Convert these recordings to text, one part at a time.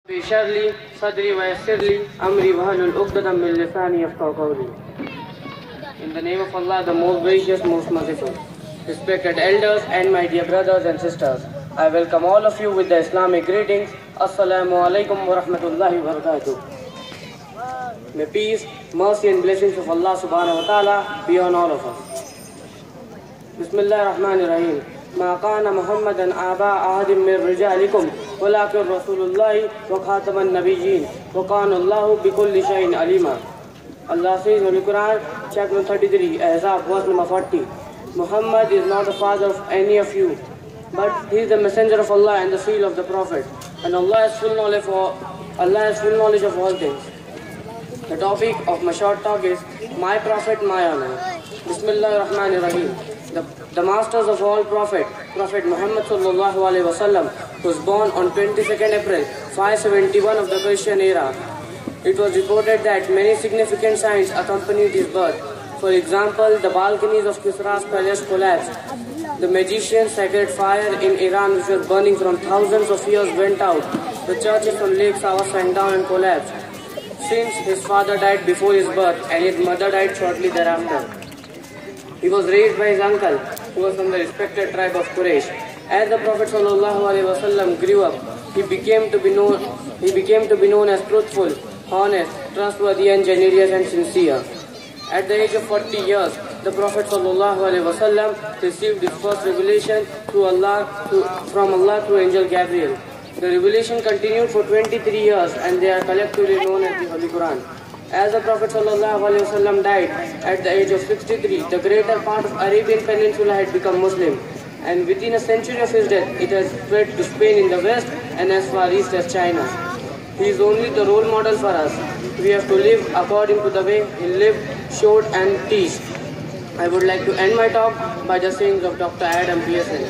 Sharli, Sadri Vayassirli, Amri Wahlul Uqdatam min Lisani Yafqahu Qawli. In the name of Allah, the most gracious, most merciful. Respected elders and my dear brothers and sisters, I welcome all of you with the Islamic greetings. Assalamu alaikum wa rahmatullahi wa barakatuh. May peace, mercy and blessings of Allah subhanahu wa ta'ala be on all of us. Bismillah ar-Rahman ar-Rahim. ما كان محمدا آبا أحد من رجالكم ولكن رسول الله وخاتم النبيين وكان الله بكل شيء عليما. Allah says in the Quran, chapter 33, Ahzab, verse number 40, Muhammad is not the father of any of you, but he is the messenger of Allah and the seal of the Prophet, and Allah has full knowledge of all things. The topic of my short talk is My Prophet, My Honor. Bismillah ar-Rahman ar-Rahim. The masters of all Prophet Muhammad sallallahu alaihi wasallam, was born on 22nd April 571 of the Persian era. It was reported that many significant signs accompanied his birth. For example, the balconies of Kisra's palace collapsed. The magician's sacred fire in Iran, which was burning from thousands of years, went out. The churches on Lake Sava sank down and collapsed. Since his father died before his birth and his mother died shortly thereafter. He was raised by his uncle, who was from the respected tribe of Quraysh. As the Prophet ﷺ grew up, he became to be known as truthful, honest, trustworthy, and generous and sincere. At the age of 40 years, the Prophet ﷺ received his first revelation from Allah through Angel Gabriel. The revelation continued for 23 years, and they are collectively known as the Holy Quran. As the Prophet ﷺ died at the age of 63, the greater part of Arabian Peninsula had become Muslim, and within a century of his death, it has spread to Spain in the west and as far east as China. He is only the role model for us. We have to live according to the way he lived, showed and teached. I would like to end my talk by the sayings of Dr. Adam Pearson.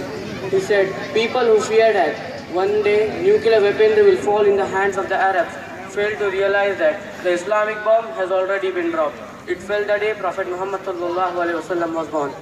He said, people who fear that one day nuclear weaponry will fall in the hands of the Arabs failed to realize that the Islamic bomb has already been dropped. It fell the day Prophet Muhammad ﷺ was born.